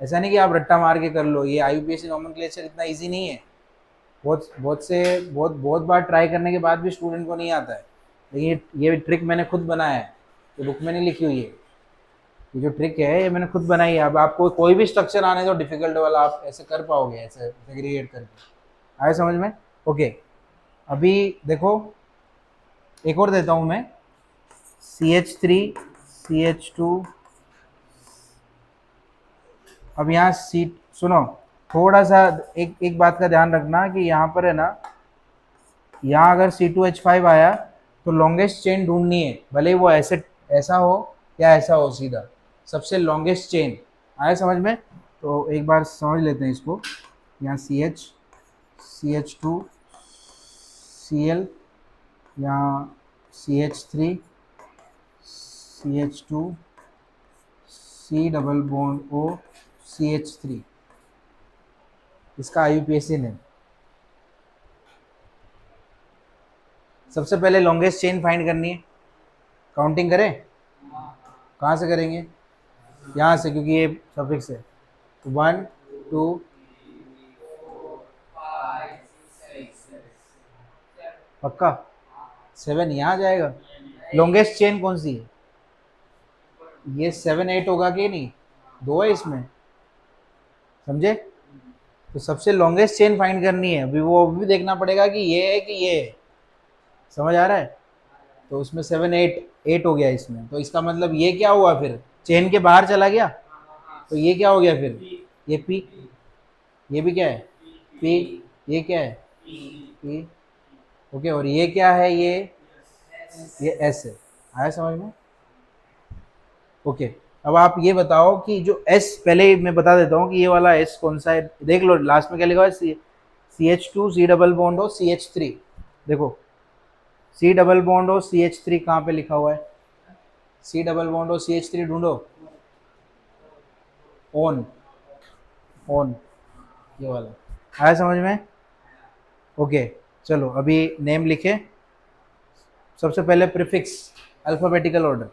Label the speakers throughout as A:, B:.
A: ऐसा नहीं कि आप रट्टा मार के कर लो, ये आईयूपीएसी नोमेनक्लेचर इतना इजी नहीं है। बहुत बार ट्राई करने के बाद भी स्टूडेंट को नहीं आता है। लेकिन ये ट्रिक मैंने खुद बनाया है, ये बुक में नहीं लिखी हुई है। ये जो ट्रिक है ये मैंने खुद बनाई है। अब आपको कोई भी स्ट्रक्चर आने दो डिफिकल्ट वाला, आप ऐसे कर पाओगे, ऐसे सेग्रीगेट करके। आए समझ में? ओके, अभी देखो एक और देता हूँ मैं, CH3 CH2। अब यहाँ सी, सुनो थोड़ा सा, एक एक बात का ध्यान रखना कि यहाँ पर है ना, यहाँ अगर C2H5 आया तो लॉन्गेस्ट चेन ढूंढनी है, भले वो ऐसे ऐसा हो या ऐसा हो, सीधा सबसे लॉन्गेस्ट चेन। आया समझ में? तो एक बार समझ लेते हैं इसको। यहाँ CH CH2 Cl, यहाँ CH3 CH2 C double bond O CH3, इसका आईयूपीएसी नेम। सबसे पहले लॉन्गेस्ट चेन फाइंड करनी है। काउंटिंग करें? कहाँ से करेंगे? यहाँ से, क्योंकि ये सफिक्स है। 1 2, पक्का 7 यहाँ जाएगा। लॉन्गेस्ट चेन कौन सी है? ये 7 8 होगा कि नहीं? दो है इसमें, समझे? तो सबसे लॉन्गेस्ट चेन फाइंड करनी है। अभी वो भी देखना पड़ेगा कि ये है कि ये है। समझ आ रहा है? तो उसमें 7 8 8 हो गया इसमें, तो इसका मतलब ये क्या हुआ फिर? चेन के बाहर चला गया। तो ये क्या हो गया फिर? ये पी। ये भी क्या है? पी। ये क्या है? पी। ओके, और ये क्या है? ये एस है। आया समझ में? ओके, अब आप ये बताओ कि जो एस, पहले मैं बता देता हूँ कि ये वाला एस कौन सा है। देख लो लास्ट में क्या लिखा है, CH2 C डबल बॉन्ड हो CH3। देखो C डबल बॉन्ड हो CH3 कहाँ पे लिखा हुआ है? C डबल बॉन्ड हो CH3 ढूंढो। ऑन, ऑन, ये वाला। आया समझ में? ओके, चलो अभी नेम लिखे। सबसे पहले prefix, alphabetical order.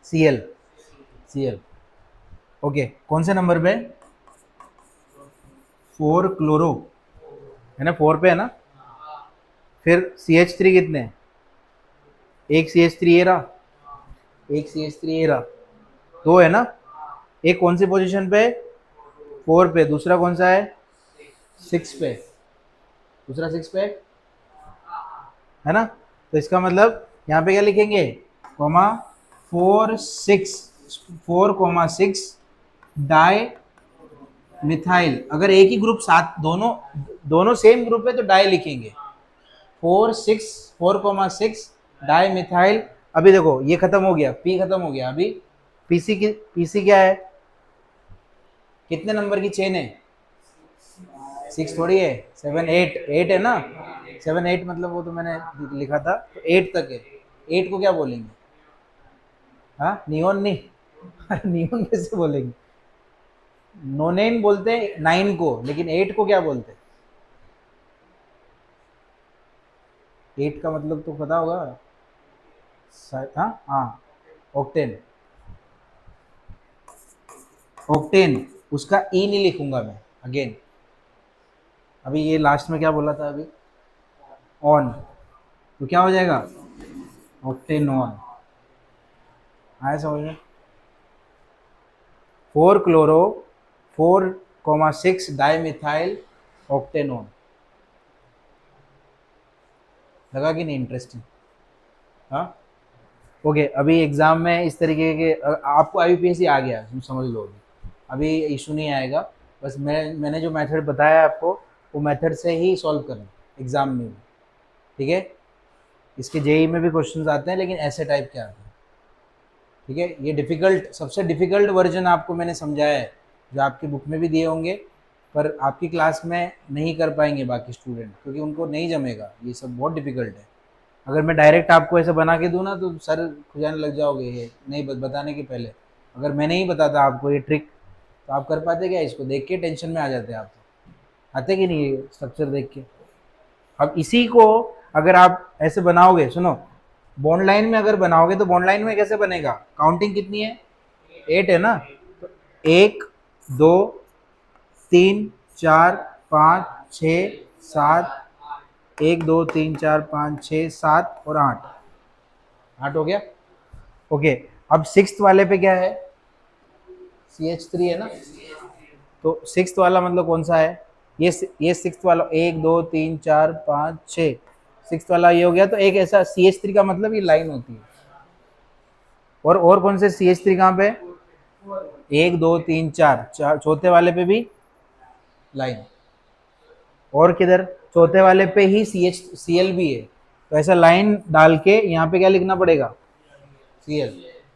A: Cl, Cl। Okay, कौन से नंबर पे? 4 क्लोरो है ना, 4 पे है ना। फिर CH3 कितने? एक CH3 ये रहा, एक CH3 ये रहा, दो है ना। एक कौन सी पोजीशन पे? 4 पे। दूसरा कौन सा है? 6 पे। दूसरा 6 पे है ना। तो इसका मतलब यहाँ पे क्या लिखेंगे? Comma 4 6, 4,6 di methyl. अगर एक ही ग्रुप साथ, दोनों दोनों सेम ग्रुप है तो डाई लिखेंगे। 4,6 डाई मिथाइल। अभी देखो ये खत्म हो गया, पी खत्म हो गया। अभी पीसी क्या है? कितने नंबर की चेन है? 6 थोड़ी है, 7 8 8 है ना। 7 8 मतलब वो तो मैंने लिखा था, तो 8 तक है। 8 को क्या बोलेंगे? हाँ, नियोन नहीं नियोन कैसे बोलेंगे? नोनेन बोलते हैं 9 को, लेकिन 8 को क्या बोलते हैं? 8 का मतलब तो पता होगा। हाँ हाँ, ऑक्टेन। ऑक्टेन, उसका ई नहीं लिखूंगा मैं अगेन। अभी ये लास्ट में क्या बोला था अभी? ऑन, तो क्या हो जाएगा? Octane on. आया समझ में? 4 क्लोरो 4,6 डाईमिथाइल ऑक्टेनोन। लगा कि नहीं इंटरेस्टिंग? हाँ। ओके, अभी एग्जाम में इस तरीके के आपको आईयूपीएसी आ गया, तुम समझ लो। अभी इशू नहीं आएगा। बस मैंने जो मेथड बताया आपको, वो मेथड से ही सॉल्व करना एग्जाम में भी। ठीक है? इसके जेई में भी क्वेश्चंस आते हैं, लेकिन ऐसे टाइप के आते हैं। ठीक है? ये डिफ़िकल्ट, सबसे डिफ़िकल्ट वर्जन आपको मैंने समझाया है, जो आपकी बुक में भी दिए होंगे, पर आपकी क्लास में नहीं कर पाएंगे बाकी स्टूडेंट, क्योंकि उनको नहीं जमेगा, ये सब बहुत डिफ़िकल्ट है। अगर मैं डायरेक्ट आपको ऐसे बना के दूँ ना तो सर खुजाने लग जाओगे, ये नहीं बताने के पहले। अगर मैं नहीं बताता आपको ये ट्रिक, तो आप कर पाते क्या? इसको देख के टेंशन में आ जाते आप। आते कि नहीं ये स्ट्रक्चर देख के? अब इसी को अगर आप ऐसे बनाओगे, सुनो, बॉन्ड लाइन में अगर बनाओगे तो बॉन्ड लाइन में कैसे बनेगा? काउंटिंग कितनी है? 8 है ना। तो 1 2 3 4 5 6 7, 1 2 3 4 5 6 7 और 8, 8 हो गया। ओके, अब सिक्स वाले पे क्या है? CH3 है ना। तो सिक्स वाला मतलब कौन सा है? ये सिक्स वाला, 1 2 3 4 5 6, सिक्स वाला ये हो गया। तो एक ऐसा CH3 का मतलब ये लाइन होती है। और कौन से CH3 कहाँ पे? 1 2 3 4, चौथे वाले पे भी लाइन। और किधर? चौथे वाले पे ही Cl भी है। तो ऐसा लाइन डाल के यहाँ पे क्या लिखना पड़ेगा? Cl।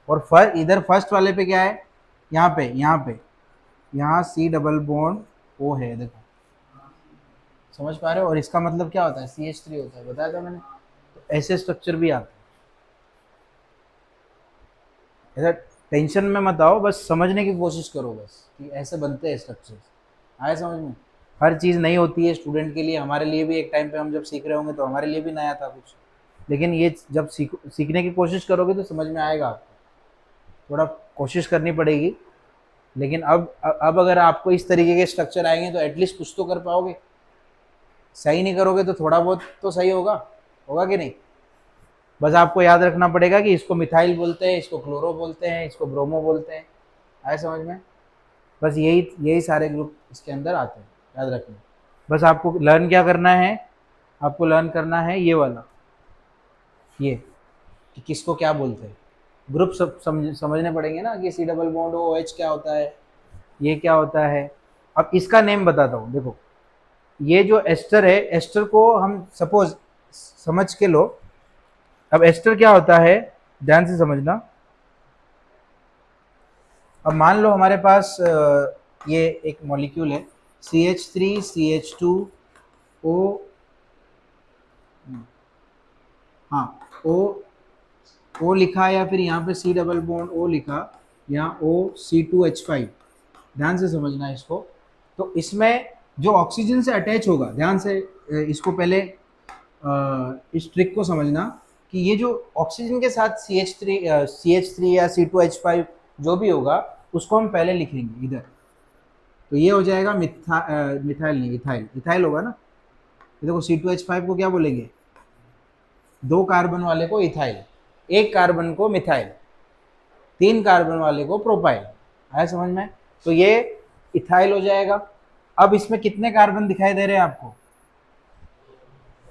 A: और इधर फर्स्ट वाले पे क्या है? यहाँ C डबल बॉन्ड O है, देखो, समझ पा रहे हो? और इसका मतलब क्या होता है? CH3 होता है, बताया था मैंने। तो ऐसे स्ट्रक्चर भी आते हैं। ऐसा टेंशन में मत आओ, बस समझने की कोशिश करो बस कि ऐसे बनते हैं स्ट्रक्चर। आए समझ में? हर चीज़ नई होती है स्टूडेंट के लिए, हमारे लिए भी एक टाइम पे हम जब सीख रहे होंगे तो हमारे लिए भी नया था कुछ, लेकिन ये जब सीखने की कोशिश करोगे तो समझ में आएगा आपको। थोड़ा कोशिश करनी पड़ेगी, लेकिन अब अगर आपको इस तरीके के स्ट्रक्चर आएंगे तो एटलीस्ट कुछ तो कर पाओगे। सही नहीं करोगे तो थोड़ा बहुत तो सही होगा, होगा कि नहीं? बस आपको याद रखना पड़ेगा कि इसको मिथाइल बोलते हैं, इसको क्लोरो बोलते हैं, इसको ब्रोमो बोलते हैं। आए समझ में? बस यही यही सारे ग्रुप इसके अंदर आते हैं, याद रखना। बस आपको लर्न क्या करना है? आपको लर्न करना है ये वाला, ये कि किसको क्या बोलते हैं। ग्रुप सब समझने पड़ेंगे ना कि C डबल बॉन्ड OH क्या होता है, ये क्या होता है। अब इसका नेम बताता हूँ, देखो, ये जो एस्टर है, एस्टर को हम सपोज समझ के लो। अब एस्टर क्या होता है, ध्यान से समझना। अब मान लो हमारे पास ये एक मॉलिक्यूल है CH3 CH2O, हाँ, O लिखा, या फिर यहाँ पे C डबल बॉन्ड O लिखा, यहाँ OC2H5। ध्यान से समझना इसको। तो इसमें जो ऑक्सीजन से अटैच होगा, ध्यान से इसको पहले इस ट्रिक को समझना कि ये जो ऑक्सीजन के साथ CH3 या C2H5 जो भी होगा उसको हम पहले लिखेंगे इधर। तो ये हो जाएगा मिथाइल नहीं, इथाइल, इथाइल होगा ना। ये देखो C2H5 को क्या बोलेंगे? 2 कार्बन वाले को इथाइल, 1 कार्बन को मिथाइल, 3 कार्बन वाले को प्रोपाइल। आया समझ में? तो ये इथाइल हो जाएगा। अब इसमें कितने कार्बन दिखाई दे रहे हैं आपको?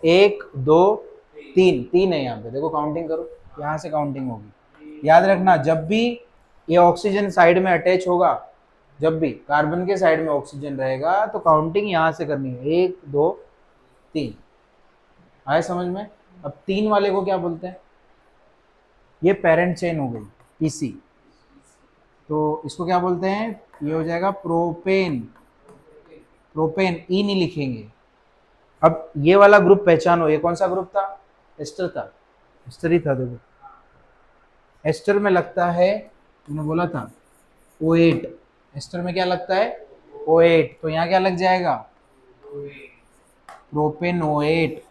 A: 1 2 3, 3 है यहाँ पे, देखो काउंटिंग करो, यहाँ से काउंटिंग होगी। याद रखना, जब भी ये ऑक्सीजन साइड में अटैच होगा, जब भी कार्बन के साइड में ऑक्सीजन रहेगा तो काउंटिंग यहाँ से करनी है, 1 2 3। आए समझ में? अब 3 वाले को क्या बोलते हैं? ये पेरेंट चेन हो गई, PC। तो इसको क्या बोलते हैं? ये हो जाएगा प्रोपेन। प्रोपेन, ई नहीं लिखेंगे। अब ये वाला ग्रुप पहचानो, ये कौन सा ग्रुप था? एस्टर था, एस्टर ही था। देखो एस्टर में लगता है, मैंने बोला था O8। एस्टर में क्या लगता है? O8। तो यहाँ क्या लग जाएगा? Propanoate,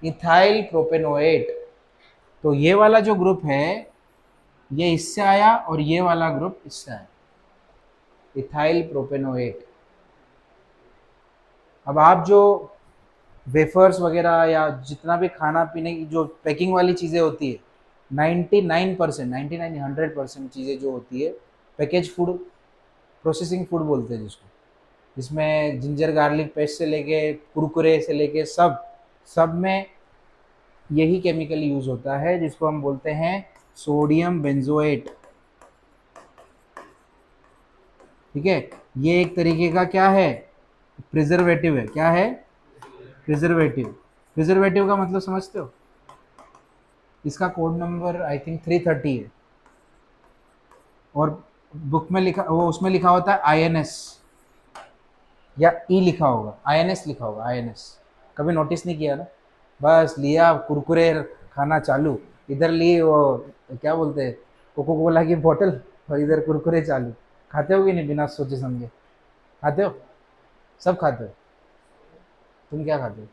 A: ethyl propanoate. तो ये वाला जो ग्रुप है ये इससे आया और ये वाला ग्रुप इससे आया, इथाइल प्रोपेनोएट। अब आप जो वेफर्स वगैरह या जितना भी खाना पीने की जो पैकिंग वाली चीज़ें होती है, 99%, 99 100% चीज़ें जो होती है पैकेज फूड, प्रोसेसिंग फूड बोलते हैं जिसको, जिसमें जिंजर गार्लिक पेस्ट से लेके कुरकुरे से लेके सब में यही केमिकल यूज़ होता है जिसको हम बोलते हैं सोडियम बेंजोएट। ठीक है, ये एक तरीके का क्या है? प्रिजर्वेटिव है। क्या है? प्रिजर्वेटिव। प्रिजर्वेटिव का मतलब समझते हो? इसका कोड नंबर आई थिंक 330 है, और बुक में लिखा, वो उसमें लिखा होता है INS या ई लिखा होगा, INS लिखा होगा, INS। कभी नोटिस नहीं किया ना? बस लिया कुरकुरे खाना चालू, इधर ली वो क्या बोलते हैं कोको कोला की बोतल, और इधर कुरकुरे चालू। खाते हो कि नहीं बिना सोचे समझे? खाते हो? सब खाते हो? तुम क्या खाते हो?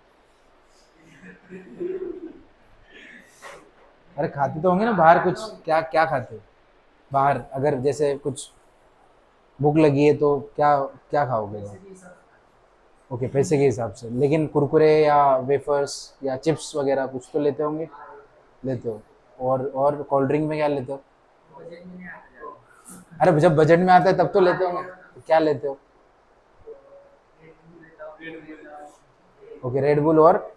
A: अरे खाते तो होंगे ना बाहर कुछ, क्या क्या खाते हो बाहर, अगर जैसे कुछ भूख लगी है तो क्या क्या खाओगे बाहर? ओके, पैसे के हिसाब से, लेकिन कुरकुरे या वेफर्स या चिप्स वगैरह कुछ तो लेते होंगे, लेते हो। और कोल्ड ड्रिंक में क्या लेते हो? अरे जब बजट में आता है तब तो लेते होंगे, तो क्या लेते हो? ओके, रेड बुल और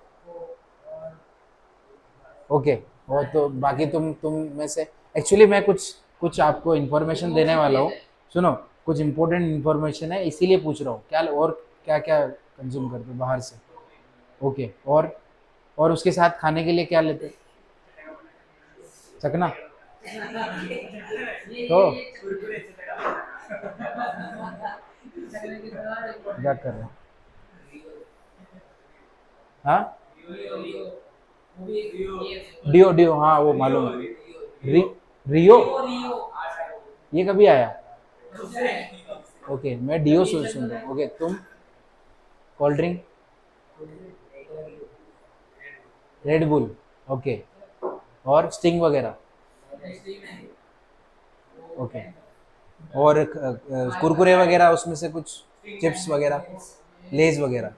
A: ओके। और तो बाकी तुम में से एक्चुअली मैं कुछ कुछ आपको इन्फॉर्मेशन देने वाला हूँ। सुनो, कुछ इंपॉर्टेंट इन्फॉर्मेशन है इसीलिए पूछ रहा हूँ, क्या और क्या क्या कंज्यूम करते हो बाहर से? ओके। और उसके साथ खाने के लिए क्या लेते हो? चकना? तो क्या कर रहे हो? हाँ, डियो डियो, हाँ वो मालूम है। रियो, ये कभी आया? ओके, मैं डियो सुन रहा हूँ। ओके, तुम? Cold drink? Red bull. Okay. और स्टिंग वगैरह? ओके। और कुरकुरे वगैरह उसमें से कुछ, चिप्स वगैरह, लेज वगैरह?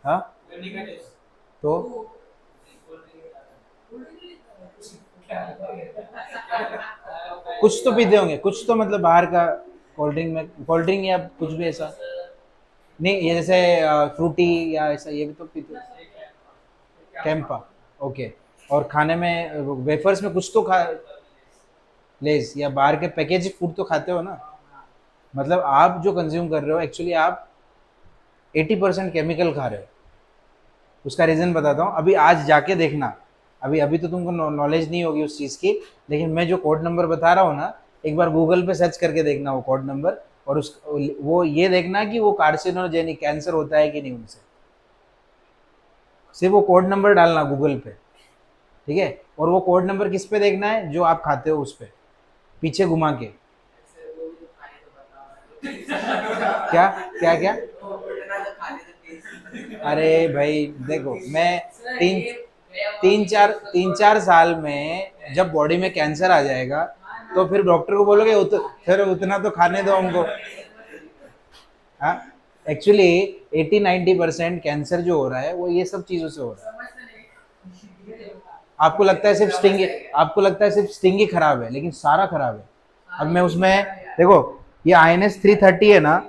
A: हाँ, तो कुछ तो पीते होंगे, कुछ तो मतलब बाहर का, कोल्ड ड्रिंक में, कोल्ड ड्रिंक या कुछ भी ऐसा? नहीं, ये जैसे फ्रूटी या ऐसा ये भी तो पीते हो? कैंपा। ओके। और खाने में वेफर्स में कुछ तो खा, लेज या बाहर के पैकेज फूड तो खाते हो ना? मतलब आप जो कंज्यूम कर रहे हो एक्चुअली आप 80% केमिकल खा रहे हो। उसका रीज़न बताता हूँ, अभी आज जाके देखना। अभी अभी तो तुमको नॉलेज नहीं होगी उस चीज़ की, लेकिन मैं जो कोड नंबर बता रहा हूँ ना, एक बार गूगल पे सर्च करके देखना वो कोड नंबर, और उस वो ये देखना कि वो कार्सिनोजेनिक, कैंसर होता है कि नहीं उनसे। सिर्फ वो कोड नंबर डालना गूगल पे, ठीक है? और वो कोड नंबर किस पे देखना है, जो आप खाते हो उस पे, पीछे घुमा के। क्या क्या क्या? अरे भाई देखो, मैं तीन तीन चार साल में जब बॉडी में कैंसर आ जाएगा तो फिर डॉक्टर को बोलोगे फिर उतना तो खाने दो हमको। हाँ, एक्चुअली 80-90% कैंसर जो हो रहा है वो ये सब चीजों से हो रहा है। आपको लगता है सिर्फ स्टिंग, आपको लगता है सिर्फ स्टिंग ही खराब है, लेकिन सारा खराब है। अब मैं उसमें देखो, ये INS-330 है ना,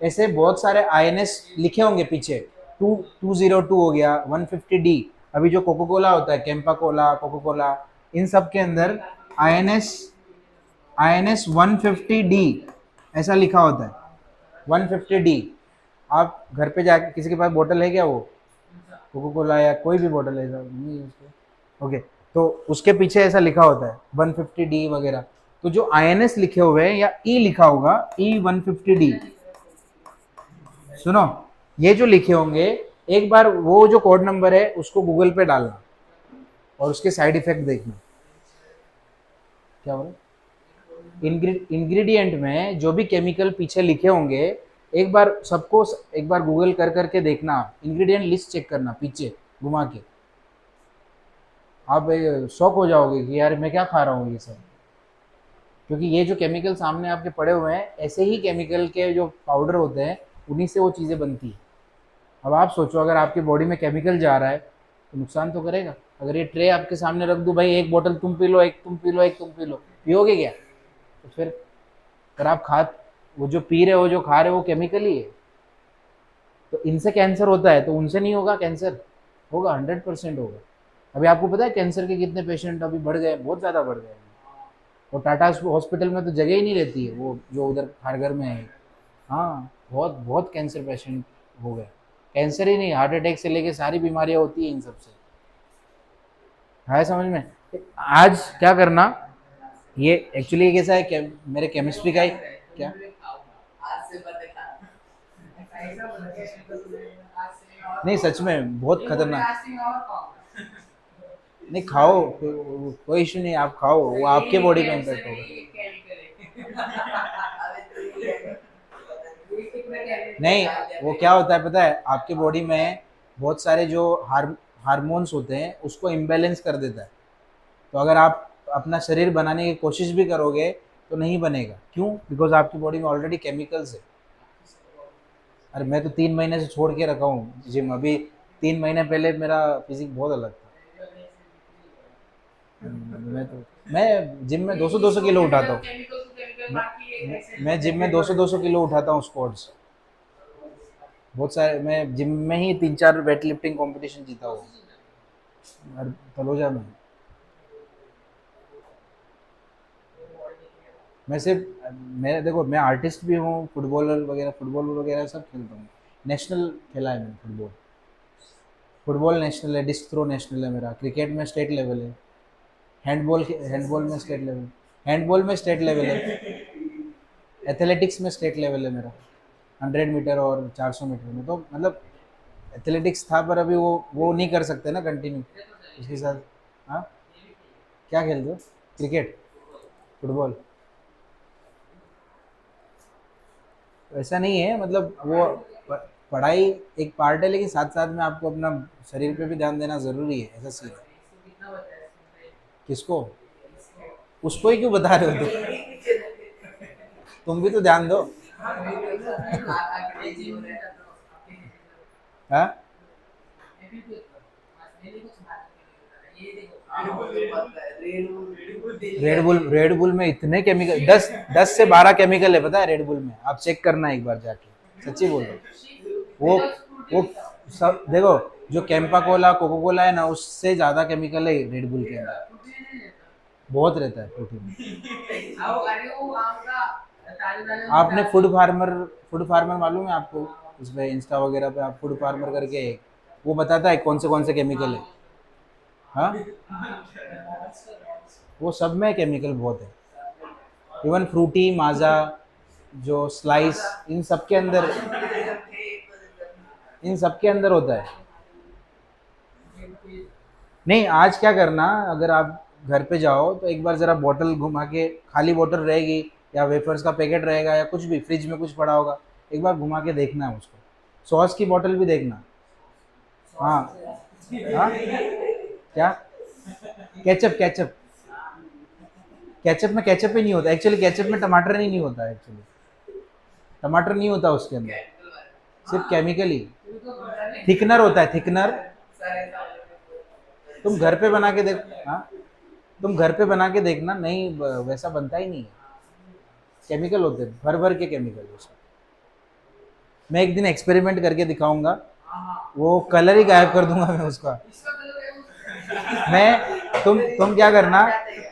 A: ऐसे बहुत सारे INS लिखे होंगे पीछे। 202 हो गया, 150D। अभी जो कोको कोला होता है, कैंपा कोला, कोको कोला, इन सब के अंदर INS INS-150D ऐसा लिखा होता है। 150D। आप घर पे जाके, किसी के पास बोतल है क्या, वो कोको कोला या कोई भी बोतल है, ऐसा नहीं है उसके? ओके। तो उसके पीछे ऐसा लिखा होता है 150D वगैरह। तो जो INS लिखे हुए हैं या ई लिखा होगा, E150D, सुनो, ये जो लिखे होंगे, एक बार वो जो कोड नंबर है उसको गूगल पे डालना और उसके साइड इफेक्ट देखना। क्या हो रहा है? इंग्रेडिएंट में जो भी केमिकल पीछे लिखे होंगे, एक बार सबको एक बार गूगल कर करके देखना, इंग्रेडिएंट लिस्ट चेक करना पीछे घुमा के। आप शॉक हो जाओगे कि यार मैं क्या खा रहा हूँ ये सब। क्योंकि ये जो केमिकल सामने आपके पड़े हुए हैं, ऐसे ही केमिकल के जो पाउडर होते हैं, उन्हीं से वो चीज़ें बनती हैं। अब आप सोचो, अगर आपकी बॉडी में केमिकल जा रहा है तो नुकसान तो करेगा। अगर ये ट्रे आपके सामने रख दूं, भाई एक बोतल तुम पी लो, एक तुम पी लो, एक तुम पी लो, पियोगे क्या? तो फिर अगर आप खा, वो जो पी रहे हो, जो खा रहे हो, वो केमिकल ही है। तो इनसे कैंसर होता है तो उनसे नहीं होगा कैंसर? होगा, 100% होगा। अभी आपको पता है कैंसर के कितने पेशेंट अभी बढ़ गए, बहुत ज़्यादा बढ़ गए हैं। और टाटा हॉस्पिटल में तो जगह ही नहीं रहती है, वो जो उधर हर घर में है। हाँ, बहुत बहुत कैंसर पेशेंट हो गए। कैंसर ही नहीं, हार्ट अटैक से लेके सारी बीमारियां होती हैं इन सबसे। है समझ में? आज क्या करना, ये एक्चुअली कैसा है, मेरे केमिस्ट्री का ही क्या, नहीं सच में बहुत खतरनाक। नहीं खाओ, कोई इशू नहीं, आप खाओ, वो आपके बॉडी पे इम्पैक्ट होगा। नहीं, वो क्या होता है पता है, आपके बॉडी में बहुत सारे जो हार्मोन्स होते हैं उसको इम्बैलेंस कर देता है। तो अगर आप अपना शरीर बनाने की कोशिश भी करोगे तो नहीं बनेगा। क्यों? बिकॉज आपकी बॉडी में ऑलरेडी केमिकल्स है। अरे मैं तो 3 महीने से छोड़ के रखा हूँ जिम। अभी 3 महीने पहले मेरा फिजिक बहुत अलग था। मैं जिम में 200-200 किलो उठाता हूँ। मैं जिम में 200-200 किलो उठाता हूँ स्क्वाट्स। बहुत सारे, मैं जिम में ही 3-4 वेट लिफ्टिंग कॉम्पिटिशन जीता हूँ। और तलोजा में मैं सिर्फ, मैं देखो मैं आर्टिस्ट भी हूँ, फुटबॉल वगैरह सब खेलता हूँ। नेशनल खेला है मैंने फुटबॉल। फुटबॉल नेशनल है, डिस्क थ्रो नेशनल है मेरा, क्रिकेट में स्टेट लेवल है, हैंडबॉल में स्टेट लेवल, हैंडबॉल में स्टेट लेवल है, एथलेटिक्स में स्टेट लेवल है मेरा, 100 मीटर और 400 मीटर में। तो मतलब एथलेटिक्स था, पर अभी वो नहीं कर सकते ना कंटिन्यू उसके साथ। हाँ, क्या खेलते हो? Cricket, football? ऐसा नहीं है, मतलब वो पढ़ाई एक पार्ट है, लेकिन साथ साथ में आपको अपना शरीर पे भी ध्यान देना ज़रूरी है, ऐसा सीन है। किसको? उसको ही क्यों बता रहे हो तुम भी तो ध्यान दो। हाँ, रेड बुल में इतने केमिकल, 10 से 12 केमिकल है, पता है रेड बुल में? आप चेक करना एक बार जाके, सच्ची बोल रहा हूँ। वो सब देखो, जो कैंपा कोला कोको कोला है ना, उससे ज़्यादा केमिकल है रेड बुल के अंदर। बहुत रहता है प्रोटीन। आपने फूड फार्मर मालूम है आपको? उसमें इंस्टा वगैरह पे आप फूड फार्मर करके, वो बताता है कौन से केमिकल है। हाँ, वो सब में केमिकल बहुत है। इवन फ्रूटी माजा, जो स्लाइस, इन सब के अंदर होता है। नहीं, आज क्या करना, अगर आप घर पे जाओ तो एक बार ज़रा बॉटल घुमा के, खाली बॉटल रहेगी या वेफर्स का पैकेट रहेगा या कुछ भी फ्रिज में कुछ पड़ा होगा, एक बार घुमा के देखना है उसको। सॉस की बॉटल भी देखना। हाँ। हाँ, क्या? केचप, केचप, केचप में केचप ही नहीं होता एक्चुअली। केचप में टमाटर ही नहीं होता एक्चुअली। टमाटर नहीं होता उसके अंदर, सिर्फ केमिकल ही। थिकनर होता है, थिकनर। तुम घर पे बना के देख। हाँ, तुम घर पे बना के देखना, नहीं वैसा बनता ही नहीं है। केमिकल होते हैं, भर भर के केमिकल उसमें। मैं एक दिन एक्सपेरिमेंट करके दिखाऊंगा, वो कलर ही गायब कर दूंगा मैं उसका। मैं तुम क्या करना,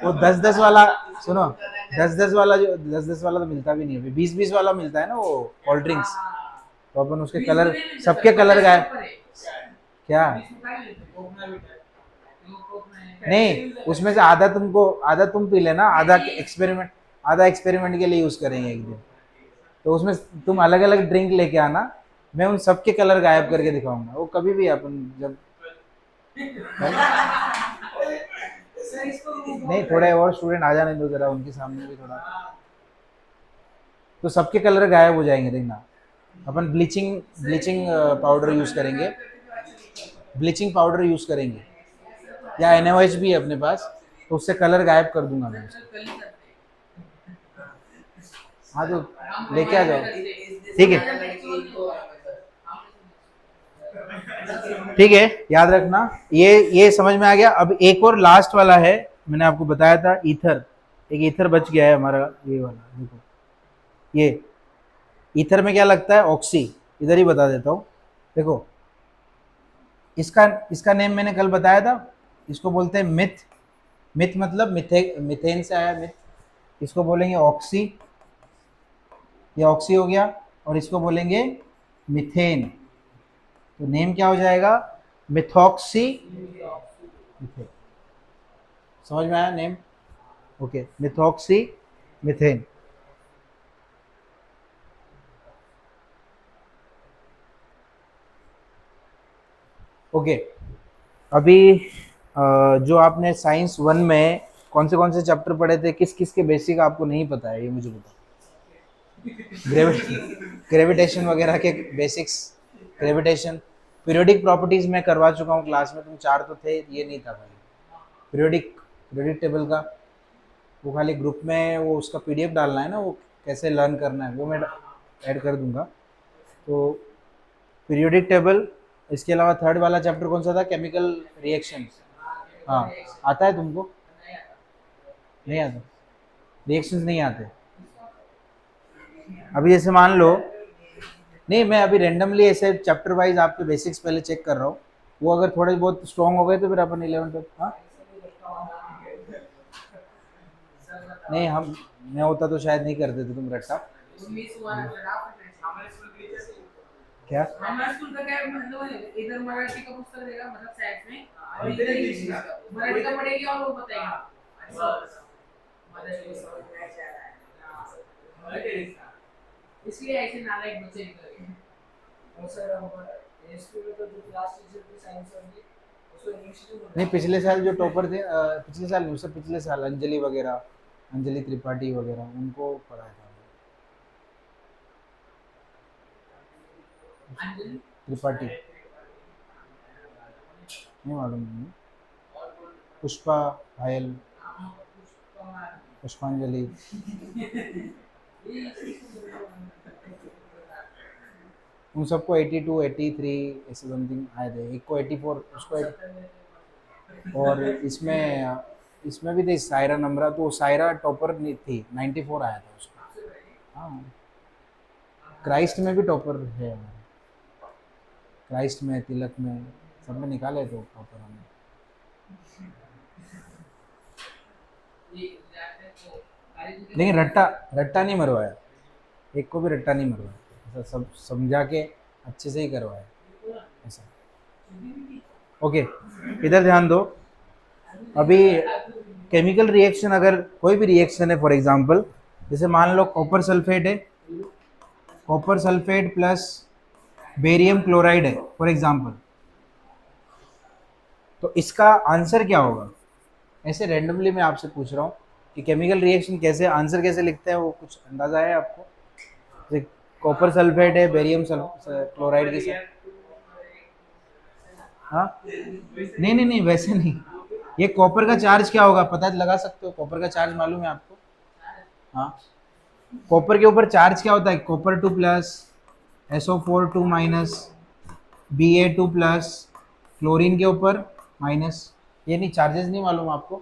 A: वो 10-10 वाला, सुनो, 10-10 वाला, जो 10-10 वाला तो मिलता भी नहीं है, 20-20 वाला मिलता है ना वो कोल्ड ड्रिंक्स। तो अपन उसके कलर, सबके कलर गायब। क्या? नहीं, उसमें से आधा तुम पी लेना, आधा एक्सपेरिमेंट के लिए यूज करेंगे एक दिन। तो उसमें तुम अलग अलग ड्रिंक लेके आना, मैं उन सबके कलर गायब करके दिखाऊंगा। वो कभी भी अपन जब, नहीं, थोड़े और स्टूडेंट आ जाने दो जरा, उनके सामने भी थोड़ा, तो सबके कलर गायब हो जाएंगे, देखना। अपन ब्लीचिंग ब्लीचिंग पाउडर यूज करेंगे, ब्लीचिंग पाउडर यूज करेंगे, या NaOH भी है अपने पास, तो उससे कलर गायब कर दूंगा मैं उसको। हाँ, तो लेके आ जाओ। ठीक है, ठीक है, याद रखना। ये समझ में आ गया। अब एक और लास्ट वाला है, मैंने आपको बताया था ईथर। एक ईथर बच गया है हमारा, ये वाला देखो। ये ईथर में क्या लगता है? ऑक्सी। इधर ही बता देता हूँ, देखो। इसका इसका नेम मैंने कल बताया था। इसको बोलते हैं मिथ। मिथ मतलब मिथेन से आया मिथ। इसको बोलेंगे ऑक्सी, ये ऑक्सी हो गया। और इसको बोलेंगे मिथेन। तो नेम क्या हो जाएगा? Methoxy methane. समझ में आया name? Okay, methoxy methane. Okay, अभी जो आपने साइंस 1 में कौन से चैप्टर पढ़े थे, किस किस के बेसिक आपको नहीं पता है, ये मुझे बताओ। ग्रेविटेशन वगैरह के बेसिक्स, ग्रेविटेशन, पीरियोडिक प्रॉपर्टीज मैं करवा चुका हूँ क्लास में, तुम 4 तो थे, ये नहीं था भाई। पीरियोडिक टेबल का वो खाली ग्रुप में वो उसका पीडीएफ डालना है ना, वो कैसे लर्न करना है वो मैं ऐड कर दूंगा। तो पीरियोडिक टेबल, इसके अलावा थर्ड वाला चैप्टर कौन सा था, केमिकल रिएक्शन। हाँ, आता है तुमको? नहीं आता, रिएक्शंस नहीं आते। अभी जैसे मान लो, नहीं मैं अभी रेंडमली ऐसे चैप्टर वाइज आपके बेसिक्स पहले चेक कर रहा हूँ, वो अगर थोड़े बहुत स्ट्रॉन्ग हो गए तो फिर अपन 11 ट्वेल्थ। हाँ नहीं, हम मैं होता तो शायद नहीं करते थे तुम रट्टा। क्या
B: हमारा स्कूल का क्या मतलब, इधर मराठी का पुस्तक देगा मतलब साइंस में, और इधर इंग्लिश का, मराठी का पढ़ेगी और वो बताएगा। इसलिए ऐसे नालायक बच्चे निकल गए। और सर हमारे स्कूल में तो जो क्लास टीचर थी साइंस वाली, उसको इंग्लिश में
A: नहीं,
B: बोलना।
A: पिछले साल जो टॉपर थे, पिछले साल नहीं, उससे पिछले साल अंजलि वगैरह, अंजलि त्रिपाठी वगैरह, उनको पढ़ाया था।
B: अंजलि
A: त्रिपाठी नहीं मालूम नहीं। पुष्पा घायल, पुष्पांजलि, उन सबको 82 83 ऐसे समथिंग आए थे, एक को 84, उसको 80, और इसमें भी थी सायरा नम्रा, तो सायरा टॉपर थी, 94 आया था उसको। हाँ, क्राइस्ट में भी टॉपर है, क्राइस्ट में, तिलक में, सब में निकाले तो टॉपर हमने। लेकिन रट्टा रट्टा नहीं मरवाया, एक को भी रट्टा नहीं मरवाया, ऐसा सब समझा के अच्छे से ही करवाया ऐसा। ओके, इधर ध्यान दो। अभी केमिकल रिएक्शन, अगर कोई भी रिएक्शन है, फॉर एग्जांपल जैसे मान लो कॉपर सल्फेट है, copper sulphate plus barium chloride है फॉर एग्जांपल, तो इसका आंसर क्या होगा? ऐसे रैंडमली मैं आपसे पूछ रहा हूँ कि केमिकल रिएक्शन कैसे, आंसर कैसे लिखते हैं, वो कुछ अंदाजा है आपको? जैसे कॉपर सल्फेट है बेरियम क्लोराइड के साथ। हाँ नहीं नहीं नहीं, वैसे नहीं, ये कॉपर का चार्ज क्या होगा पता लगा सकते हो? कॉपर का चार्ज मालूम है आपको? हाँ, कॉपर के ऊपर चार्ज क्या होता है? Copper2+ SO4 2 minus Ba2+, chlorine के ऊपर माइनस, ये नहीं, चार्जेस नहीं मालूम आपको?